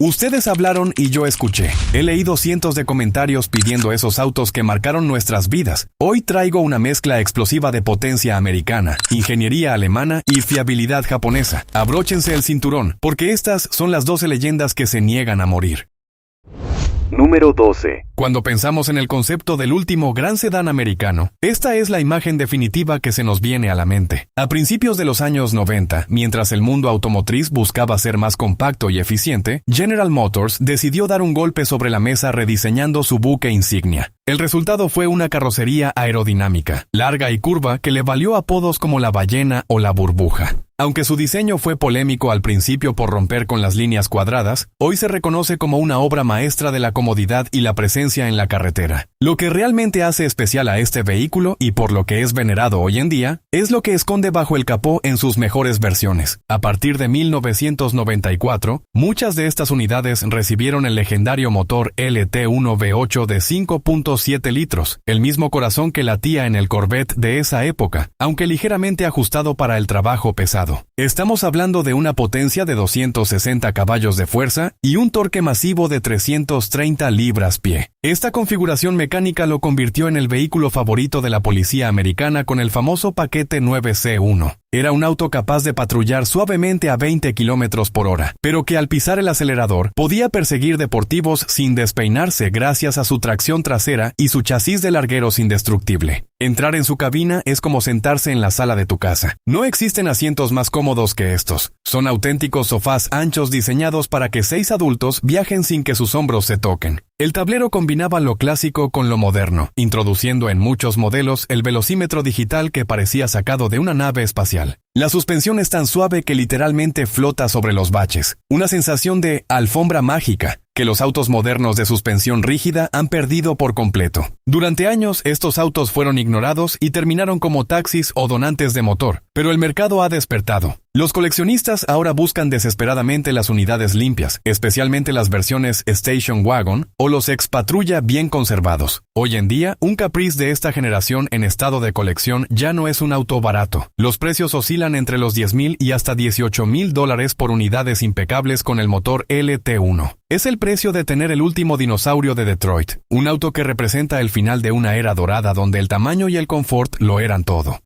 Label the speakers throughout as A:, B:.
A: Ustedes hablaron y yo escuché. He leído cientos de comentarios pidiendo esos autos que marcaron nuestras vidas. Hoy traigo una mezcla explosiva de potencia americana, ingeniería alemana y fiabilidad japonesa. Abróchense el cinturón, porque estas son las 12 leyendas que se niegan a morir.
B: Número 12.
A: Cuando pensamos en el concepto del último gran sedán americano, esta es la imagen definitiva que se nos viene a la mente. A principios de los años 90, mientras el mundo automotriz buscaba ser más compacto y eficiente, General Motors decidió dar un golpe sobre la mesa rediseñando su buque insignia. El resultado fue una carrocería aerodinámica, larga y curva que le valió apodos como la ballena o la burbuja. Aunque su diseño fue polémico al principio por romper con las líneas cuadradas, hoy se reconoce como una obra maestra de la comodidad y la presencia en la carretera. Lo que realmente hace especial a este vehículo y por lo que es venerado hoy en día, es lo que esconde bajo el capó en sus mejores versiones. A partir de 1994, muchas de estas unidades recibieron el legendario motor LT1 V8 de 5.7 litros, el mismo corazón que latía en el Corvette de esa época, aunque ligeramente ajustado para el trabajo pesado. Estamos hablando de una potencia de 260 caballos de fuerza y un torque masivo de 330 libras-pie. Esta configuración mecánica lo convirtió en el vehículo favorito de la policía americana con el famoso paquete 9C1. Era un auto capaz de patrullar suavemente a 20 kilómetros por hora, pero que al pisar el acelerador podía perseguir deportivos sin despeinarse gracias a su tracción trasera y su chasis de largueros indestructible. Entrar en su cabina es como sentarse en la sala de tu casa. No existen asientos más cómodos que estos. Son auténticos sofás anchos diseñados para que 6 adultos viajen sin que sus hombros se toquen. El tablero combinaba lo clásico con lo moderno, introduciendo en muchos modelos el velocímetro digital que parecía sacado de una nave espacial. La suspensión es tan suave que literalmente flota sobre los baches. Una sensación de alfombra mágica que los autos modernos de suspensión rígida han perdido por completo. Durante años, estos autos fueron ignorados y terminaron como taxis o donantes de motor, pero el mercado ha despertado. Los coleccionistas ahora buscan desesperadamente las unidades limpias, especialmente las versiones Station Wagon o los ex patrulla bien conservados. Hoy en día, un Caprice de esta generación en estado de colección ya no es un auto barato. Los precios oscilan entre los $10,000 y hasta $18,000 por unidades impecables con el motor LT1. Es el precio de tener el último dinosaurio de Detroit, un auto que representa el final de una era dorada donde el tamaño y el confort lo eran todo.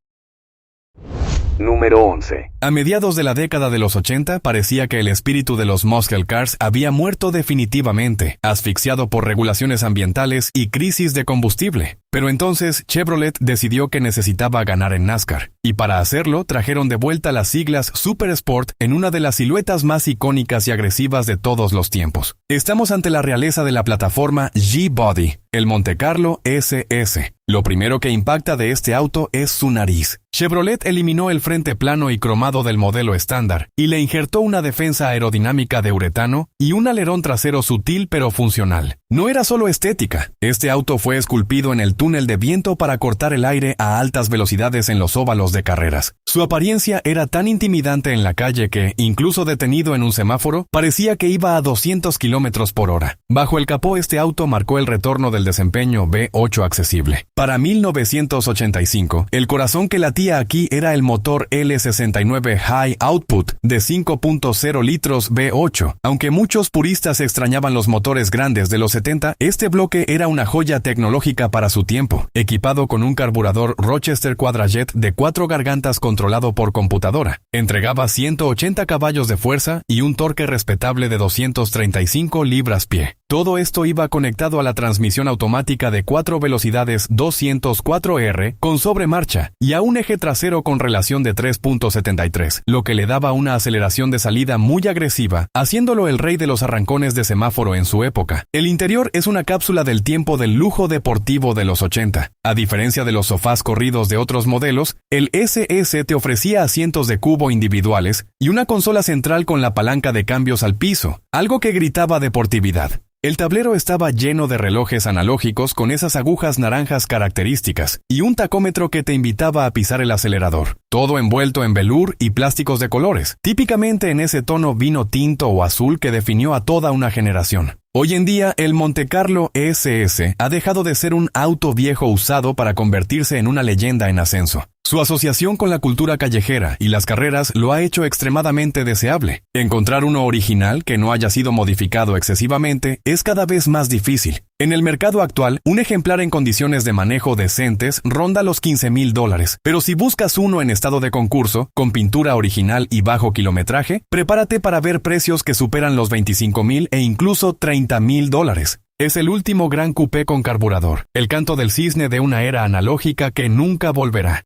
B: Número 11.
A: A mediados de la década de los 80, parecía que el espíritu de los muscle cars había muerto definitivamente, asfixiado por regulaciones ambientales y crisis de combustible. Pero entonces Chevrolet decidió que necesitaba ganar en NASCAR, y para hacerlo trajeron de vuelta las siglas Super Sport en una de las siluetas más icónicas y agresivas de todos los tiempos. Estamos ante la realeza de la plataforma G-Body, el Montecarlo SS. Lo primero que impacta de este auto es su nariz. Chevrolet eliminó el frente plano y cromado del modelo estándar y le injertó una defensa aerodinámica de uretano y un alerón trasero sutil pero funcional. No era solo estética. Este auto fue esculpido en el túnel de viento para cortar el aire a altas velocidades en los óvalos de carreras. Su apariencia era tan intimidante en la calle que, incluso detenido en un semáforo, parecía que iba a 200 kilómetros por hora. Bajo el capó, este auto marcó el retorno del desempeño V8 accesible. Para 1985, el corazón que latía aquí era el motor L69 High Output de 5.0 litros V8. Aunque muchos puristas extrañaban los motores grandes de los 70, este bloque era una joya tecnológica para su tiempo, equipado con un carburador Rochester Quadrajet de 4 gargantas controlado por computadora. Entregaba 180 caballos de fuerza y un torque respetable de 235 libras-pie. Todo esto iba conectado a la transmisión automática de 4 velocidades 204R con sobremarcha y a un eje trasero con relación de 3.73, lo que le daba una aceleración de salida muy agresiva, haciéndolo el rey de los arrancones de semáforo en su época. El interior es una cápsula del tiempo del lujo deportivo de los 80. A diferencia de los sofás corridos de otros modelos, el SS te ofrecía asientos de cubo individuales y una consola central con la palanca de cambios al piso, algo que gritaba deportividad. El tablero estaba lleno de relojes analógicos con esas agujas naranjas características y un tacómetro que te invitaba a pisar el acelerador, todo envuelto en velur y plásticos de colores, típicamente en ese tono vino tinto o azul que definió a toda una generación. Hoy en día, el Montecarlo SS ha dejado de ser un auto viejo usado para convertirse en una leyenda en ascenso. Su asociación con la cultura callejera y las carreras lo ha hecho extremadamente deseable. Encontrar uno original que no haya sido modificado excesivamente es cada vez más difícil. En el mercado actual, un ejemplar en condiciones de manejo decentes ronda los $15,000, pero si buscas uno en estado de concurso, con pintura original y bajo kilometraje, prepárate para ver precios que superan los $25,000 e incluso $30,000. Es el último gran coupé con carburador, el canto del cisne de una era analógica que nunca volverá.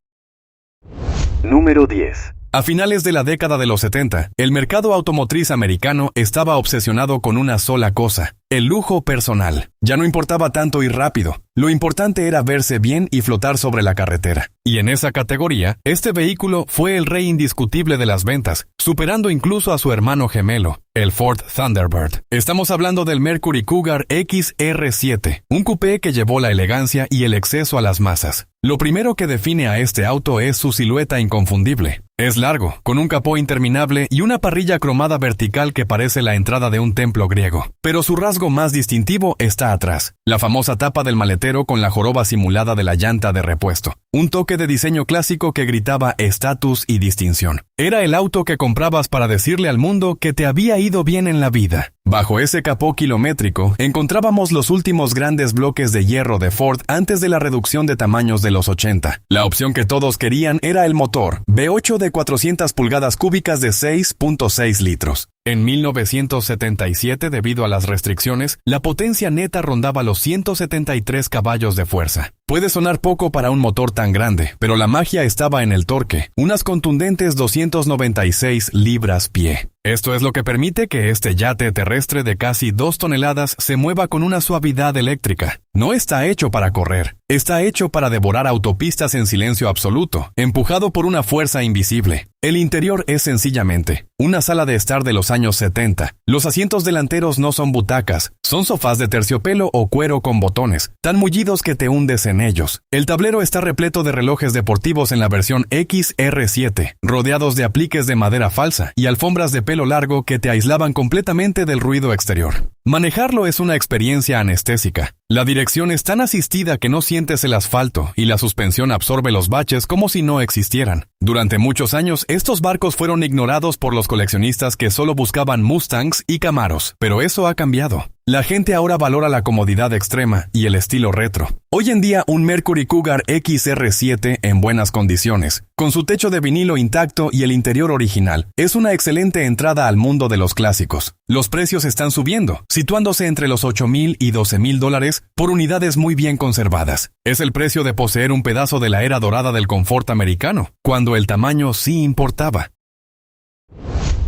B: Número 10.
A: A finales de la década de los 70, el mercado automotriz americano estaba obsesionado con una sola cosa: el lujo personal. Ya no importaba tanto ir rápido, lo importante era verse bien y flotar sobre la carretera. Y en esa categoría, este vehículo fue el rey indiscutible de las ventas, superando incluso a su hermano gemelo, el Ford Thunderbird. Estamos hablando del Mercury Cougar XR7, un coupé que llevó la elegancia y el exceso a las masas. Lo primero que define a este auto es su silueta inconfundible. Es largo, con un capó interminable y una parrilla cromada vertical que parece la entrada de un templo griego. Pero su rasgo más distintivo está atrás, la famosa tapa del maletero con la joroba simulada de la llanta de repuesto. Un toque de diseño clásico que gritaba estatus y distinción. Era el auto que comprabas para decirle al mundo que te había ido bien en la vida. Bajo ese capó kilométrico encontrábamos los últimos grandes bloques de hierro de Ford antes de la reducción de tamaños de los 80. La opción que todos querían era el motor V8 de 400 pulgadas cúbicas de 6.6 litros. En 1977, debido a las restricciones, la potencia neta rondaba los 173 caballos de fuerza. Puede sonar poco para un motor tan grande, pero la magia estaba en el torque, unas contundentes 296 libras-pie. Esto es lo que permite que este yate terrestre de casi 2 toneladas se mueva con una suavidad eléctrica. No está hecho para correr, está hecho para devorar autopistas en silencio absoluto, empujado por una fuerza invisible. El interior es sencillamente una sala de estar de los años 70. Los asientos delanteros no son butacas, son sofás de terciopelo o cuero con botones, tan mullidos que te hundes en ellos. El tablero está repleto de relojes deportivos en la versión XR7, rodeados de apliques de madera falsa y alfombras de pelo largo que te aislaban completamente del ruido exterior. Manejarlo es una experiencia anestésica. La dirección es tan asistida que no sientes el asfalto y la suspensión absorbe los baches como si no existieran. Durante muchos años, estos barcos fueron ignorados por los coleccionistas que solo buscaban Mustangs y Camaros, pero eso ha cambiado. La gente ahora valora la comodidad extrema y el estilo retro. Hoy en día, un Mercury Cougar XR7 en buenas condiciones, con su techo de vinilo intacto y el interior original, es una excelente entrada al mundo de los clásicos. Los precios están subiendo, situándose entre los $8,000 y $12,000 por unidades muy bien conservadas. Es el precio de poseer un pedazo de la era dorada del confort americano, cuando el tamaño sí importaba.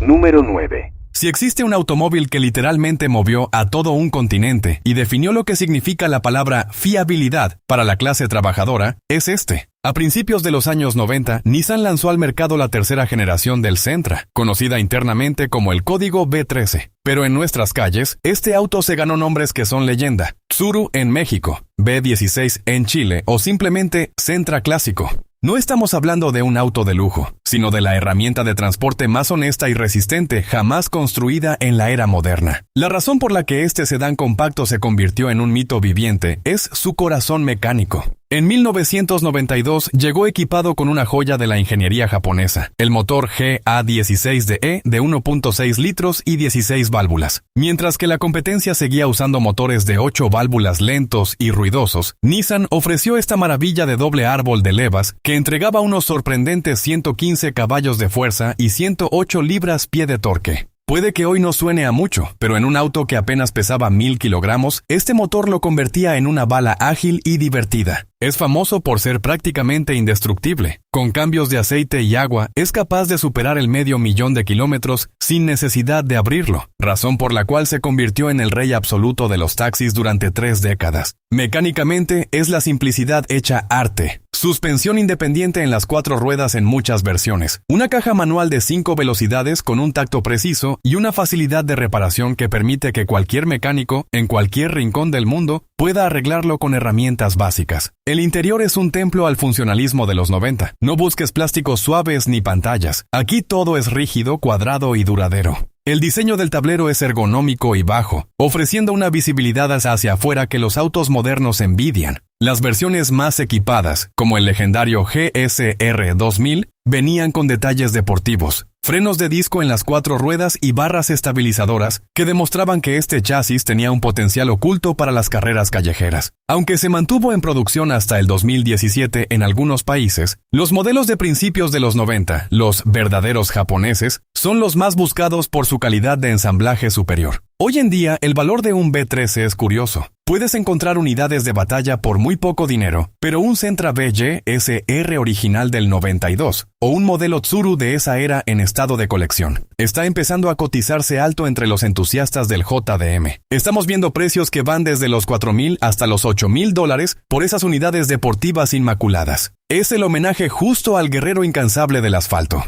B: Número 9.
A: Si existe un automóvil que literalmente movió a todo un continente y definió lo que significa la palabra fiabilidad para la clase trabajadora, es este. A principios de los años 90, Nissan lanzó al mercado la tercera generación del Sentra, conocida internamente como el código B13. Pero en nuestras calles, este auto se ganó nombres que son leyenda: Tsuru en México, B16 en Chile o simplemente Sentra Clásico. No estamos hablando de un auto de lujo, sino de la herramienta de transporte más honesta y resistente jamás construida en la era moderna. La razón por la que este sedán compacto se convirtió en un mito viviente es su corazón mecánico. En 1992 llegó equipado con una joya de la ingeniería japonesa, el motor GA16DE de 1.6 litros y 16 válvulas. Mientras que la competencia seguía usando motores de 8 válvulas lentos y ruidosos, Nissan ofreció esta maravilla de doble árbol de levas que entregaba unos sorprendentes 115 caballos de fuerza y 108 libras-pie de torque. Puede que hoy no suene a mucho, pero en un auto que apenas pesaba 1,000 kilogramos, este motor lo convertía en una bala ágil y divertida. Es famoso por ser prácticamente indestructible. Con cambios de aceite y agua, es capaz de superar el 500,000 de kilómetros sin necesidad de abrirlo, razón por la cual se convirtió en el rey absoluto de los taxis durante 3 décadas. Mecánicamente, es la simplicidad hecha arte. Suspensión independiente en las 4 ruedas en muchas versiones. Una caja manual de 5 velocidades con un tacto preciso y una facilidad de reparación que permite que cualquier mecánico, en cualquier rincón del mundo, pueda arreglarlo con herramientas básicas. El interior es un templo al funcionalismo de los 90. No busques plásticos suaves ni pantallas. Aquí todo es rígido, cuadrado y duradero. El diseño del tablero es ergonómico y bajo, ofreciendo una visibilidad hacia afuera que los autos modernos envidian. Las versiones más equipadas, como el legendario GSR 2000, venían con detalles deportivos, frenos de disco en las 4 ruedas y barras estabilizadoras que demostraban que este chasis tenía un potencial oculto para las carreras callejeras. Aunque se mantuvo en producción hasta el 2017 en algunos países, los modelos de principios de los 90, los verdaderos japoneses, son los más buscados por su calidad de ensamblaje superior. Hoy en día, el valor de un B13 es curioso. Puedes encontrar unidades de batalla por muy poco dinero, pero un Sentra BY SR original del 92 o un modelo Tsuru de esa era en estado de colección está empezando a cotizarse alto entre los entusiastas del JDM. Estamos viendo precios que van desde los $4,000 hasta los $8,000 por esas unidades deportivas inmaculadas. Es el homenaje justo al guerrero incansable del asfalto.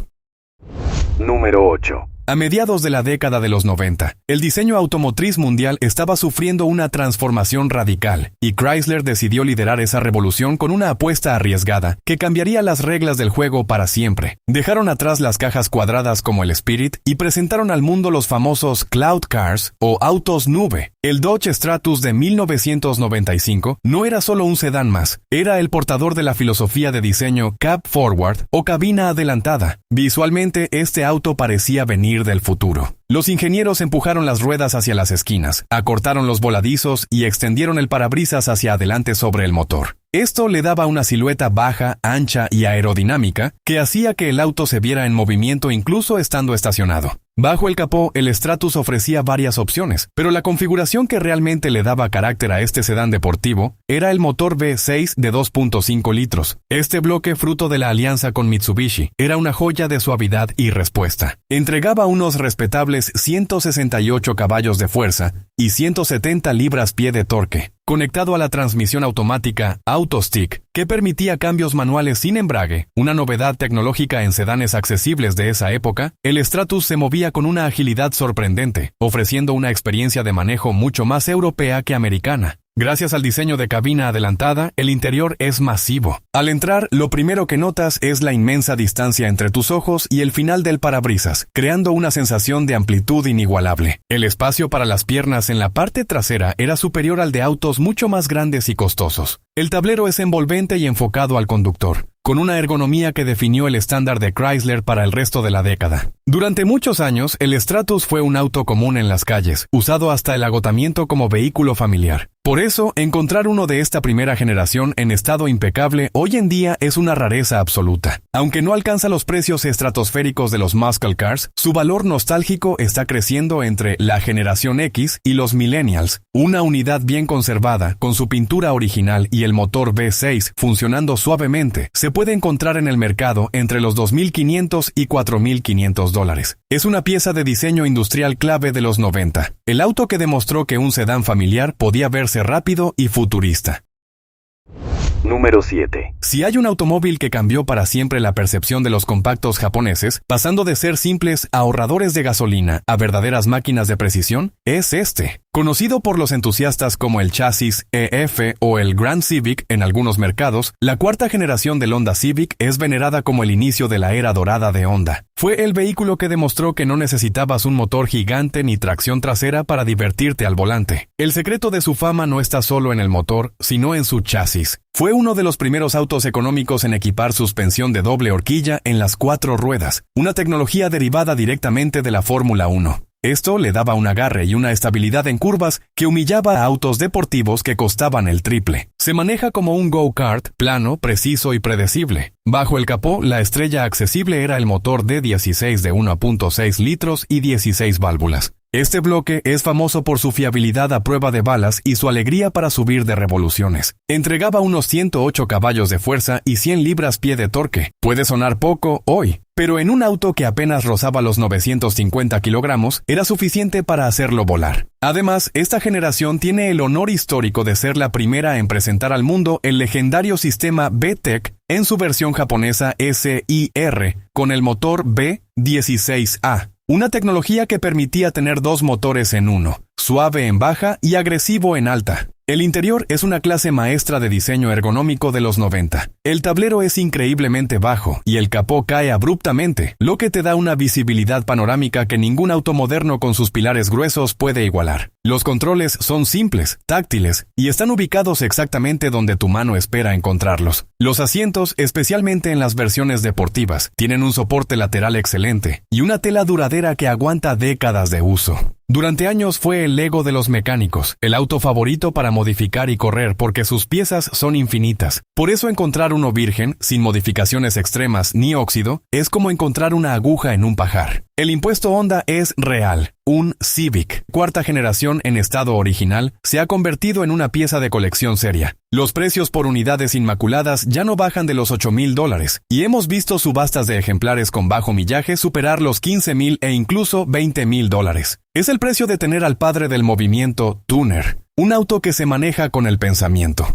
B: Número 8.
A: A mediados de la década de los 90, el diseño automotriz mundial estaba sufriendo una transformación radical, y Chrysler decidió liderar esa revolución con una apuesta arriesgada que cambiaría las reglas del juego para siempre. Dejaron atrás las cajas cuadradas como el Spirit y presentaron al mundo los famosos Cloud Cars o autos nube. El Dodge Stratus de 1995 no era solo un sedán más, era el portador de la filosofía de diseño cab forward o cabina adelantada. Visualmente, este auto parecía venir del futuro. Los ingenieros empujaron las ruedas hacia las esquinas, acortaron los voladizos y extendieron el parabrisas hacia adelante sobre el motor. Esto le daba una silueta baja, ancha y aerodinámica que hacía que el auto se viera en movimiento incluso estando estacionado. Bajo el capó, el Stratus ofrecía varias opciones, pero la configuración que realmente le daba carácter a este sedán deportivo era el motor V6 de 2.5 litros. Este bloque, fruto de la alianza con Mitsubishi, era una joya de suavidad y respuesta. Entregaba unos respetables 168 caballos de fuerza y 170 libras-pie de torque, conectado a la transmisión automática AutoStick, que permitía cambios manuales sin embrague, una novedad tecnológica en sedanes accesibles de esa época. El Stratus se movía con una agilidad sorprendente, ofreciendo una experiencia de manejo mucho más europea que americana. Gracias al diseño de cabina adelantada, el interior es masivo. Al entrar, lo primero que notas es la inmensa distancia entre tus ojos y el final del parabrisas, creando una sensación de amplitud inigualable. El espacio para las piernas en la parte trasera era superior al de autos mucho más grandes y costosos. El tablero es envolvente y enfocado al conductor, con una ergonomía que definió el estándar de Chrysler para el resto de la década. Durante muchos años, el Stratus fue un auto común en las calles, usado hasta el agotamiento como vehículo familiar. Por eso, encontrar uno de esta primera generación en estado impecable hoy en día es una rareza absoluta. Aunque no alcanza los precios estratosféricos de los muscle cars, su valor nostálgico está creciendo entre la generación X y los millennials. Una unidad bien conservada, con su pintura original y el motor V6 funcionando suavemente, se puede encontrar en el mercado entre los $2,500 y $4,500. Es una pieza de diseño industrial clave de los 90. El auto que demostró que un sedán familiar podía verse rápido y futurista.
B: Número 7.
A: Si hay un automóvil que cambió para siempre la percepción de los compactos japoneses, pasando de ser simples ahorradores de gasolina a verdaderas máquinas de precisión, es este. Conocido por los entusiastas como el chasis EF o el Grand Civic en algunos mercados, la cuarta generación del Honda Civic es venerada como el inicio de la era dorada de Honda. Fue el vehículo que demostró que no necesitabas un motor gigante ni tracción trasera para divertirte al volante. El secreto de su fama no está solo en el motor, sino en su chasis. Fue uno de los primeros autos económicos en equipar suspensión de doble horquilla en las 4 ruedas, una tecnología derivada directamente de la Fórmula 1. Esto le daba un agarre y una estabilidad en curvas que humillaba a autos deportivos que costaban el triple. Se maneja como un go-kart, plano, preciso y predecible. Bajo el capó, la estrella accesible era el motor D16 de 1.6 litros y 16 válvulas. Este bloque es famoso por su fiabilidad a prueba de balas y su alegría para subir de revoluciones. Entregaba unos 108 caballos de fuerza y 100 libras-pie de torque. Puede sonar poco hoy, pero en un auto que apenas rozaba los 950 kilogramos, era suficiente para hacerlo volar. Además, esta generación tiene el honor histórico de ser la primera en presentar al mundo el legendario sistema VTEC en su versión japonesa SIR, con el motor B16A. Una tecnología que permitía tener 2 motores en uno, suave en baja y agresivo en alta. El interior es una clase maestra de diseño ergonómico de los 90. El tablero es increíblemente bajo y el capó cae abruptamente, lo que te da una visibilidad panorámica que ningún auto moderno con sus pilares gruesos puede igualar. Los controles son simples, táctiles, y están ubicados exactamente donde tu mano espera encontrarlos. Los asientos, especialmente en las versiones deportivas, tienen un soporte lateral excelente y una tela duradera que aguanta décadas de uso. Durante años fue el Lego de los mecánicos, el auto favorito para modificar y correr porque sus piezas son infinitas. Por eso encontrar uno virgen, sin modificaciones extremas ni óxido, es como encontrar una aguja en un pajar. El impuesto Honda es real. Un Civic, cuarta generación en estado original, se ha convertido en una pieza de colección seria. Los precios por unidades inmaculadas ya no bajan de los $8,000 y hemos visto subastas de ejemplares con bajo millaje superar los $15,000 e incluso $20,000. Es el precio de tener al padre del movimiento tuner, un auto que se maneja con el pensamiento.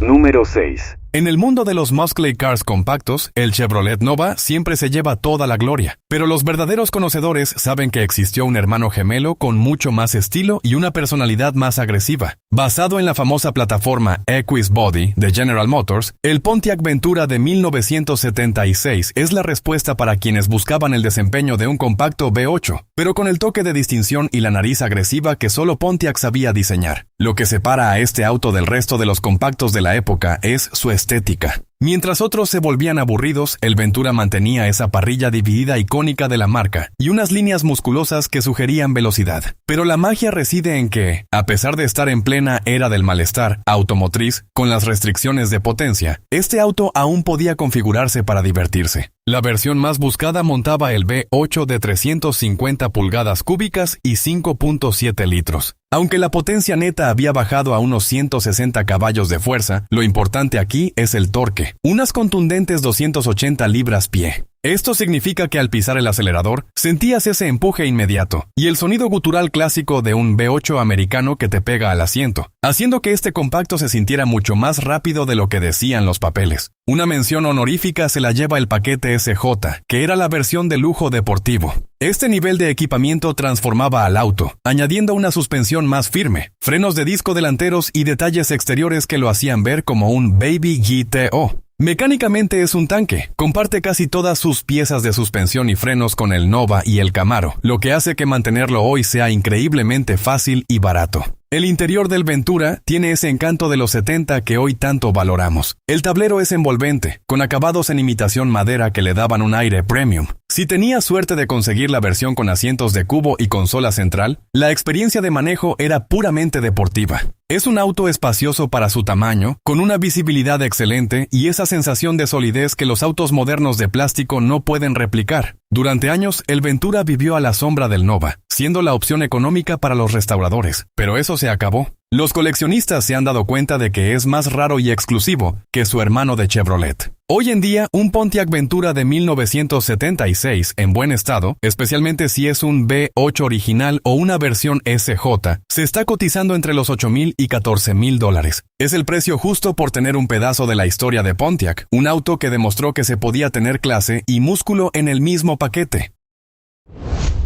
B: Número 6.
A: En el mundo de los muscle cars compactos, el Chevrolet Nova siempre se lleva toda la gloria, pero los verdaderos conocedores saben que existió un hermano gemelo con mucho más estilo y una personalidad más agresiva. Basado en la famosa plataforma Equus Body de General Motors, el Pontiac Ventura de 1976 es la respuesta para quienes buscaban el desempeño de un compacto V8, pero con el toque de distinción y la nariz agresiva que solo Pontiac sabía diseñar. Lo que separa a este auto del resto de los compactos de la época es su estética. Mientras otros se volvían aburridos, el Ventura mantenía esa parrilla dividida icónica de la marca y unas líneas musculosas que sugerían velocidad. Pero la magia reside en que, a pesar de estar en plena era del malestar automotriz, con las restricciones de potencia, este auto aún podía configurarse para divertirse. La versión más buscada montaba el V8 de 350 pulgadas cúbicas y 5.7 litros. Aunque la potencia neta había bajado a unos 160 caballos de fuerza, lo importante aquí es el torque, unas contundentes 280 libras-pie. Esto significa que al pisar el acelerador, sentías ese empuje inmediato y el sonido gutural clásico de un V8 americano que te pega al asiento, haciendo que este compacto se sintiera mucho más rápido de lo que decían los papeles. Una mención honorífica se la lleva el paquete SJ, que era la versión de lujo deportivo. Este nivel de equipamiento transformaba al auto, añadiendo una suspensión más firme, frenos de disco delanteros y detalles exteriores que lo hacían ver como un Baby GTO. Mecánicamente es un tanque, comparte casi todas sus piezas de suspensión y frenos con el Nova y el Camaro, lo que hace que mantenerlo hoy sea increíblemente fácil y barato. El interior del Ventura tiene ese encanto de los 70 que hoy tanto valoramos. El tablero es envolvente, con acabados en imitación madera que le daban un aire premium. Si tenías suerte de conseguir la versión con asientos de cubo y consola central, la experiencia de manejo era puramente deportiva. Es un auto espacioso para su tamaño, con una visibilidad excelente y esa sensación de solidez que los autos modernos de plástico no pueden replicar. Durante años, el Ventura vivió a la sombra del Nova, siendo la opción económica para los restauradores, pero eso se acabó. Los coleccionistas se han dado cuenta de que es más raro y exclusivo que su hermano de Chevrolet. Hoy en día, un Pontiac Ventura de 1976 en buen estado, especialmente si es un V8 original o una versión SJ, se está cotizando entre los $8,000 y $14,000. Es el precio justo por tener un pedazo de la historia de Pontiac, un auto que demostró que se podía tener clase y músculo en el mismo paquete.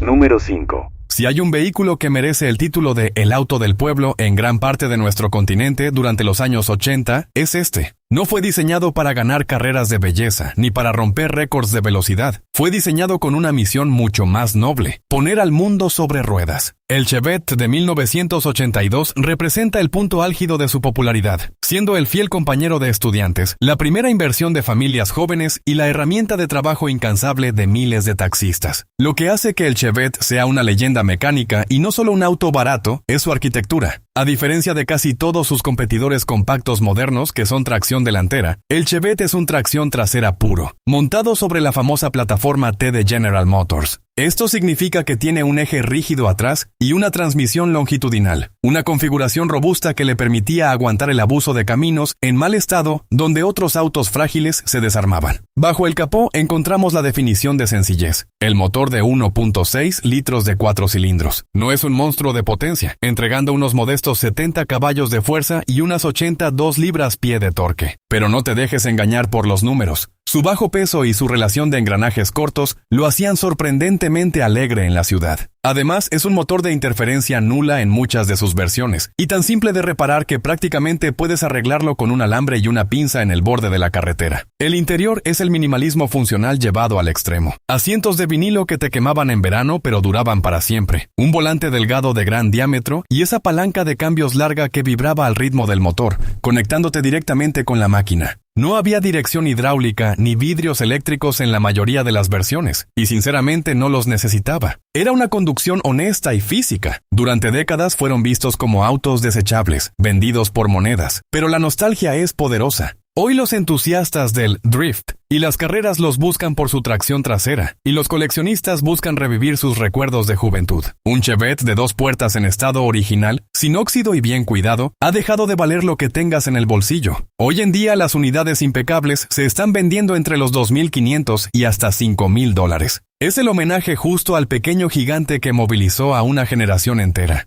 B: Número 5.
A: Si hay un vehículo que merece el título de El auto del pueblo en gran parte de nuestro continente durante los años 80, es este. No fue diseñado para ganar carreras de belleza, ni para romper récords de velocidad. Fue diseñado con una misión mucho más noble: poner al mundo sobre ruedas. El Chevette de 1982 representa el punto álgido de su popularidad, siendo el fiel compañero de estudiantes, la primera inversión de familias jóvenes y la herramienta de trabajo incansable de miles de taxistas. Lo que hace que el Chevette sea una leyenda mecánica y no solo un auto barato es su arquitectura. A diferencia de casi todos sus competidores compactos modernos que son tracción delantera, el Chevette es un tracción trasera puro, montado sobre la famosa plataforma T de General Motors. Esto significa que tiene un eje rígido atrás y una transmisión longitudinal, una configuración robusta que le permitía aguantar el abuso de caminos en mal estado donde otros autos frágiles se desarmaban. Bajo el capó encontramos la definición de sencillez: el motor de 1.6 litros de 4 cilindros. No es un monstruo de potencia, entregando unos modestos 70 caballos de fuerza y unas 82 libras-pie de torque. Pero no te dejes engañar por los números. Su bajo peso y su relación de engranajes cortos lo hacían sorprendentemente alegre en la ciudad. Además, es un motor de interferencia nula en muchas de sus versiones, y tan simple de reparar que prácticamente puedes arreglarlo con un alambre y una pinza en el borde de la carretera. El interior es el minimalismo funcional llevado al extremo. Asientos de vinilo que te quemaban en verano pero duraban para siempre. Un volante delgado de gran diámetro y esa palanca de cambios larga que vibraba al ritmo del motor, conectándote directamente con la máquina. No había dirección hidráulica ni vidrios eléctricos en la mayoría de las versiones, y sinceramente no los necesitaba. Era una conducción honesta y física. Durante décadas fueron vistos como autos desechables, vendidos por monedas, pero la nostalgia es poderosa. Hoy los entusiastas del drift y las carreras los buscan por su tracción trasera, y los coleccionistas buscan revivir sus recuerdos de juventud. Un Chevette de 2 puertas en estado original, sin óxido y bien cuidado, ha dejado de valer lo que tengas en el bolsillo. Hoy en día las unidades impecables se están vendiendo entre los $2,500 y hasta $5,000. Es el homenaje justo al pequeño gigante que movilizó a una generación entera.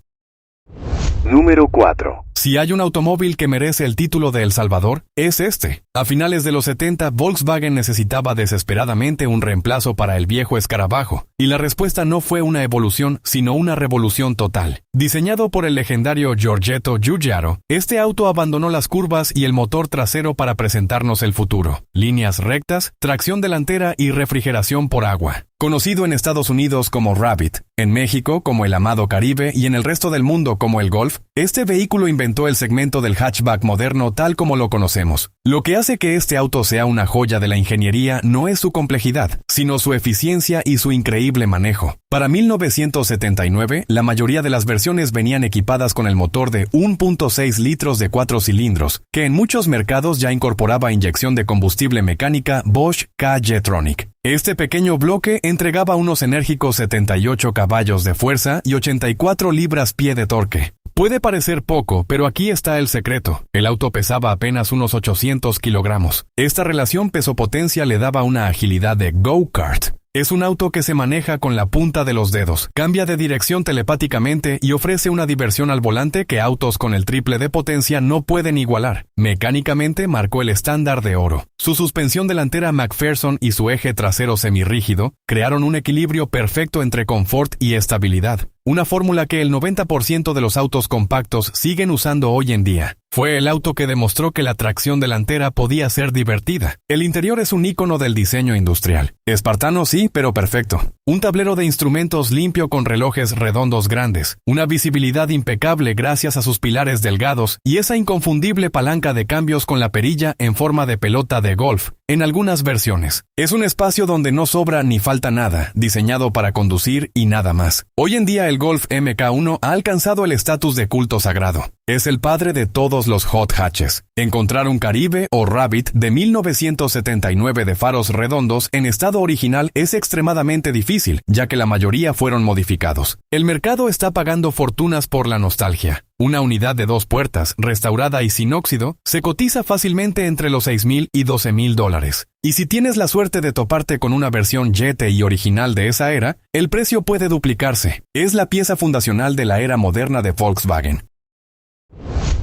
B: Número 4.
A: Si hay un automóvil que merece el título de El Salvador, es este. A finales de los 70, Volkswagen necesitaba desesperadamente un reemplazo para el viejo escarabajo, y la respuesta no fue una evolución, sino una revolución total. Diseñado por el legendario Giorgetto Giugiaro, este auto abandonó las curvas y el motor trasero para presentarnos el futuro. Líneas rectas, tracción delantera y refrigeración por agua. Conocido en Estados Unidos como Rabbit, en México como el amado Caribe y en el resto del mundo como el Golf, este vehículo inventó el segmento del hatchback moderno tal como lo conocemos. Lo que hace que este auto sea una joya de la ingeniería no es su complejidad, sino su eficiencia y su increíble manejo. Para 1979, la mayoría de las versiones venían equipadas con el motor de 1.6 litros de 4 cilindros, que en muchos mercados ya incorporaba inyección de combustible mecánica Bosch K-Jetronic. Este pequeño bloque entregaba unos enérgicos 78 caballos de fuerza y 84 libras-pie de torque. Puede parecer poco, pero aquí está el secreto. El auto pesaba apenas unos 800 kilogramos. Esta relación peso-potencia le daba una agilidad de go-kart. Es un auto que se maneja con la punta de los dedos, cambia de dirección telepáticamente y ofrece una diversión al volante que autos con el triple de potencia no pueden igualar. Mecánicamente marcó el estándar de oro. Su suspensión delantera McPherson y su eje trasero semirrígido crearon un equilibrio perfecto entre confort y estabilidad. Una fórmula que el 90% de los autos compactos siguen usando hoy en día. Fue el auto que demostró que la tracción delantera podía ser divertida. El interior es un ícono del diseño industrial. Espartano sí, pero perfecto. Un tablero de instrumentos limpio con relojes redondos grandes, una visibilidad impecable gracias a sus pilares delgados y esa inconfundible palanca de cambios con la perilla en forma de pelota de golf, en algunas versiones. Es un espacio donde no sobra ni falta nada, diseñado para conducir y nada más. Hoy en día el Golf MK1 ha alcanzado el estatus de culto sagrado. Es el padre de todos los hot hatches. Encontrar un Caribe o Rabbit de 1979 de faros redondos en estado original es extremadamente difícil, ya que la mayoría fueron modificados. El mercado está pagando fortunas por la nostalgia. Una unidad de 2 puertas, restaurada y sin óxido, se cotiza fácilmente entre los $6,000 y $12,000. Y si tienes la suerte de toparte con una versión GT y original de esa era, el precio puede duplicarse. Es la pieza fundacional de la era moderna de Volkswagen.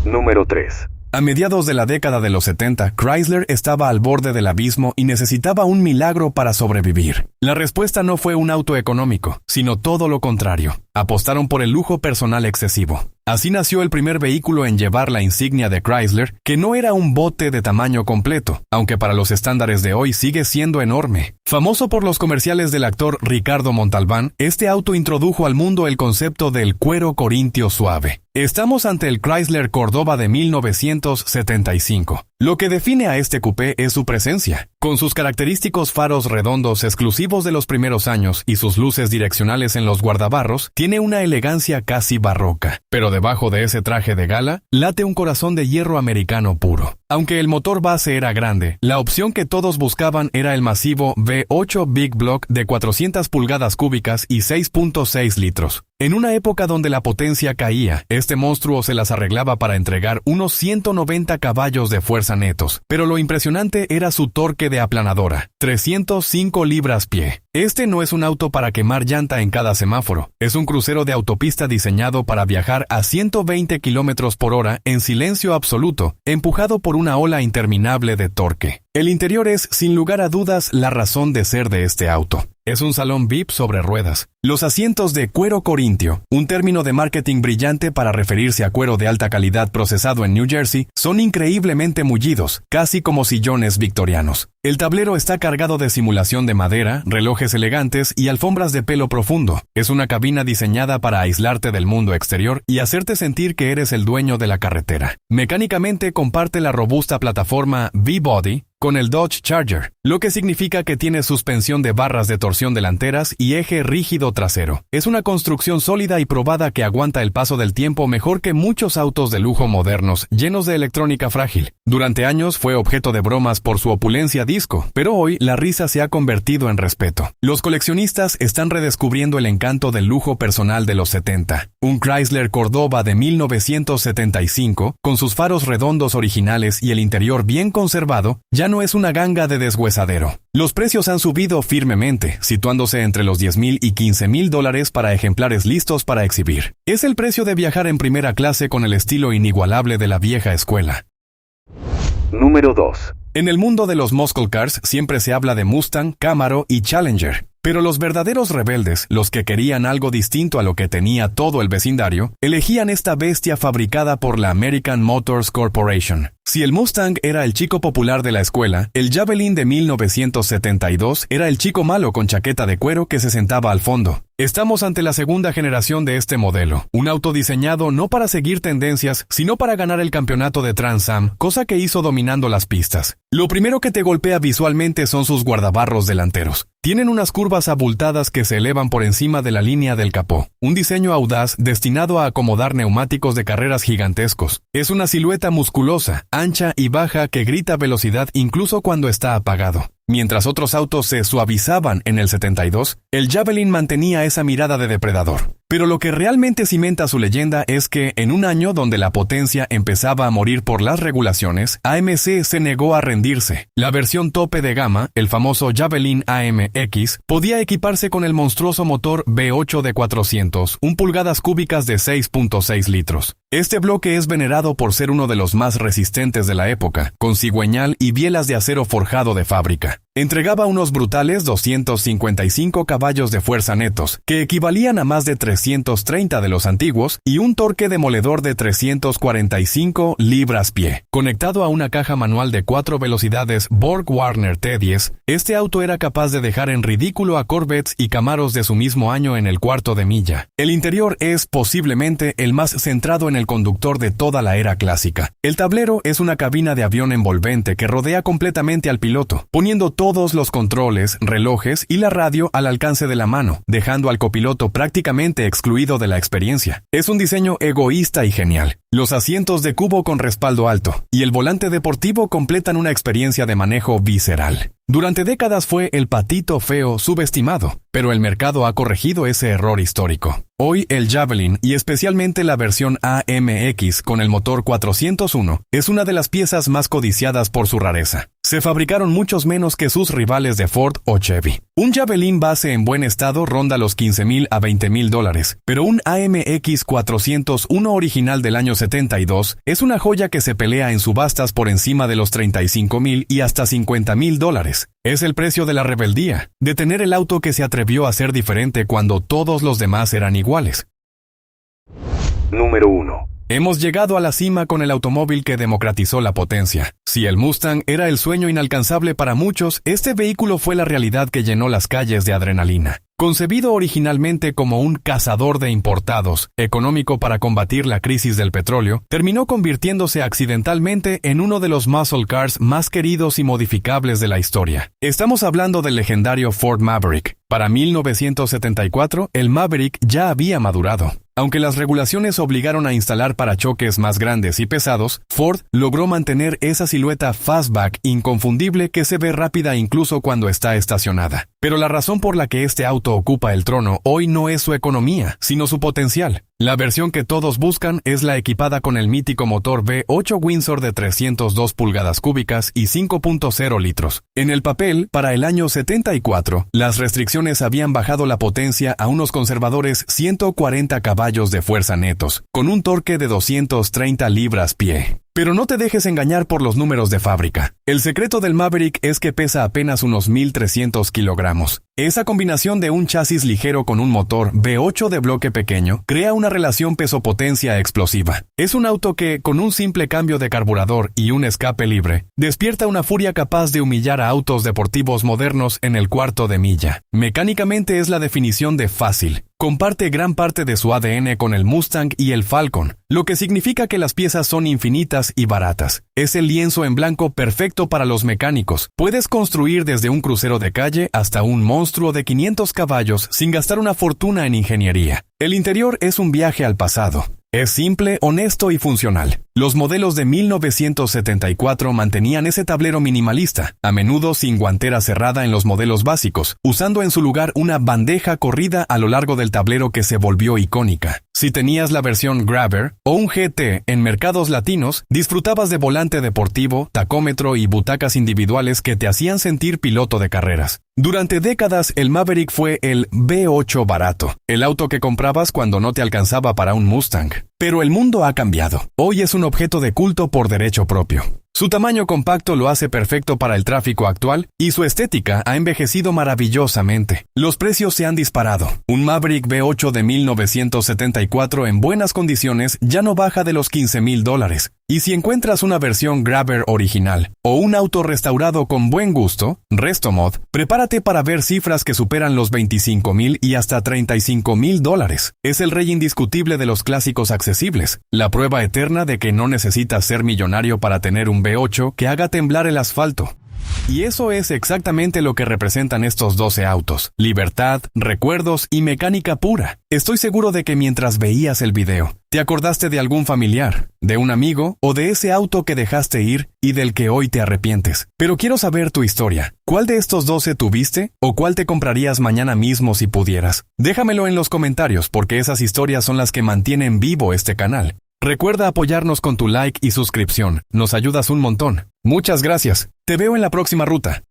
B: Número 3.
A: A mediados de la década de los 70, Chrysler estaba al borde del abismo y necesitaba un milagro para sobrevivir. La respuesta no fue un auto económico, sino todo lo contrario. Apostaron por el lujo personal excesivo. Así nació el primer vehículo en llevar la insignia de Chrysler, que no era un bote de tamaño completo, aunque para los estándares de hoy sigue siendo enorme. Famoso por los comerciales del actor Ricardo Montalbán, este auto introdujo al mundo el concepto del cuero corintio suave. Estamos ante el Chrysler Cordova de 1975. Lo que define a este coupé es su presencia. Con sus característicos faros redondos exclusivos de los primeros años y sus luces direccionales en los guardabarros, tiene una elegancia casi barroca. Pero debajo de ese traje de gala, late un corazón de hierro americano puro. Aunque el motor base era grande, la opción que todos buscaban era el masivo V8 Big Block de 400 pulgadas cúbicas y 6.6 litros. En una época donde la potencia caía, este monstruo se las arreglaba para entregar unos 190 caballos de fuerza netos, pero lo impresionante era su torque de aplanadora, 305 libras-pie. Este no es un auto para quemar llanta en cada semáforo, es un crucero de autopista diseñado para viajar a 120 kilómetros por hora en silencio absoluto, empujado por una ola interminable de torque. El interior es, sin lugar a dudas, la razón de ser de este auto. Es un salón VIP sobre ruedas. Los asientos de cuero corintio, un término de marketing brillante para referirse a cuero de alta calidad procesado en New Jersey, son increíblemente mullidos, casi como sillones victorianos. El tablero está cargado de simulación de madera, relojes elegantes y alfombras de pelo profundo. Es una cabina diseñada para aislarte del mundo exterior y hacerte sentir que eres el dueño de la carretera. Mecánicamente comparte la robusta plataforma V-Body con el Dodge Charger, lo que significa que tiene suspensión de barras de torsión delanteras y eje rígido trasero. Es una construcción sólida y probada que aguanta el paso del tiempo mejor que muchos autos de lujo modernos, llenos de electrónica frágil. Durante años fue objeto de bromas por su opulencia disco, pero hoy la risa se ha convertido en respeto. Los coleccionistas están redescubriendo el encanto del lujo personal de los 70. Un Chrysler Cordoba de 1975, con sus faros redondos originales y el interior bien conservado, ya no es una ganga de deshuesadero. Los precios han subido firmemente, situándose entre los $10,000 y $15,000 para ejemplares listos para exhibir. Es el precio de viajar en primera clase con el estilo inigualable de la vieja escuela.
B: Número 2.
A: En el mundo de los muscle cars siempre se habla de Mustang, Camaro y Challenger. Pero los verdaderos rebeldes, los que querían algo distinto a lo que tenía todo el vecindario, elegían esta bestia fabricada por la American Motors Corporation. Si el Mustang era el chico popular de la escuela, el Javelin de 1972 era el chico malo con chaqueta de cuero que se sentaba al fondo. Estamos ante la segunda generación de este modelo, un auto diseñado no para seguir tendencias, sino para ganar el campeonato de Trans Am, cosa que hizo dominando las pistas. Lo primero que te golpea visualmente son sus guardabarros delanteros. Tienen unas curvas abultadas que se elevan por encima de la línea del capó. Un diseño audaz destinado a acomodar neumáticos de carreras gigantescos. Es una silueta musculosa, ancha y baja que grita velocidad incluso cuando está apagado. Mientras otros autos se suavizaban en el 72, el Javelin mantenía esa mirada de depredador. Pero lo que realmente cimenta su leyenda es que, en un año donde la potencia empezaba a morir por las regulaciones, AMC se negó a rendirse. La versión tope de gama, el famoso Javelin AMX, podía equiparse con el monstruoso motor V8 de 401 pulgadas cúbicas de 6.6 litros. Este bloque es venerado por ser uno de los más resistentes de la época, con cigüeñal y bielas de acero forjado de fábrica. Entregaba unos brutales 255 caballos de fuerza netos, que equivalían a más de 330 de los antiguos, y un torque demoledor de 345 libras-pie. Conectado a una caja manual de 4 velocidades Borg-Warner T10, este auto era capaz de dejar en ridículo a Corvettes y Camaros de su mismo año en el cuarto de milla. El interior es, posiblemente, el más centrado en el conductor de toda la era clásica. El tablero es una cabina de avión envolvente que rodea completamente al piloto, poniendo todos los controles, relojes y la radio al alcance de la mano, dejando al copiloto prácticamente excluido de la experiencia. Es un diseño egoísta y genial. Los asientos de cubo con respaldo alto y el volante deportivo completan una experiencia de manejo visceral. Durante décadas fue el patito feo subestimado, pero el mercado ha corregido ese error histórico. Hoy el Javelin, y especialmente la versión AMX con el motor 401, es una de las piezas más codiciadas por su rareza. Se fabricaron muchos menos que sus rivales de Ford o Chevy. Un Javelin base en buen estado ronda los $15,000 a $20,000, pero un AMX 401 original del año 72 es una joya que se pelea en subastas por encima de los $35,000 y hasta $50,000. Es el precio de la rebeldía, de tener el auto que se atrevió a ser diferente cuando todos los demás eran iguales.
B: Número 1.
A: Hemos llegado a la cima con el automóvil que democratizó la potencia. Si el Mustang era el sueño inalcanzable para muchos, este vehículo fue la realidad que llenó las calles de adrenalina. Concebido originalmente como un cazador de importados, económico para combatir la crisis del petróleo, terminó convirtiéndose accidentalmente en uno de los muscle cars más queridos y modificables de la historia. Estamos hablando del legendario Ford Maverick. Para 1974, el Maverick ya había madurado. Aunque las regulaciones obligaron a instalar parachoques más grandes y pesados, Ford logró mantener esa silueta fastback inconfundible que se ve rápida incluso cuando está estacionada. Pero la razón por la que este auto ocupa el trono hoy no es su economía, sino su potencial. La versión que todos buscan es la equipada con el mítico motor V8 Windsor de 302 pulgadas cúbicas y 5.0 litros. En el papel, para el año 74, las restricciones habían bajado la potencia a unos conservadores 140 caballos de fuerza netos, con un torque de 230 libras-pie. Pero no te dejes engañar por los números de fábrica. El secreto del Maverick es que pesa apenas unos 1.300 kilogramos. Esa combinación de un chasis ligero con un motor V8 de bloque pequeño crea una relación peso-potencia explosiva. Es un auto que, con un simple cambio de carburador y un escape libre, despierta una furia capaz de humillar a autos deportivos modernos en el cuarto de milla. Mecánicamente es la definición de fácil. Comparte gran parte de su ADN con el Mustang y el Falcon, lo que significa que las piezas son infinitas y baratas. Es el lienzo en blanco perfecto para los mecánicos. Puedes construir desde un crucero de calle hasta un monstruo de 500 caballos sin gastar una fortuna en ingeniería. El interior es un viaje al pasado. Es simple, honesto y funcional. Los modelos de 1974 mantenían ese tablero minimalista, a menudo sin guantera cerrada en los modelos básicos, usando en su lugar una bandeja corrida a lo largo del tablero que se volvió icónica. Si tenías la versión Grabber o un GT en mercados latinos, disfrutabas de volante deportivo, tacómetro y butacas individuales que te hacían sentir piloto de carreras. Durante décadas, el Maverick fue el V8 barato, el auto que comprabas cuando no te alcanzaba para un Mustang. Pero el mundo ha cambiado. Hoy es un objeto de culto por derecho propio. Su tamaño compacto lo hace perfecto para el tráfico actual y su estética ha envejecido maravillosamente. Los precios se han disparado. Un Maverick V8 de 1974 en buenas condiciones ya no baja de los $15,000. Y si encuentras una versión Grabber original o un auto restaurado con buen gusto, Restomod, prepárate para ver cifras que superan los $25,000 y hasta $35,000. Es el rey indiscutible de los clásicos accesibles, la prueba eterna de que no necesitas ser millonario para tener un V8 que haga temblar el asfalto. Y eso es exactamente lo que representan estos 12 autos: libertad, recuerdos y mecánica pura. Estoy seguro de que mientras veías el video, te acordaste de algún familiar, de un amigo o de ese auto que dejaste ir y del que hoy te arrepientes. Pero quiero saber tu historia. ¿Cuál de estos 12 tuviste o cuál te comprarías mañana mismo si pudieras? Déjamelo en los comentarios porque esas historias son las que mantienen vivo este canal. Recuerda apoyarnos con tu like y suscripción. Nos ayudas un montón. Muchas gracias. Te veo en la próxima ruta.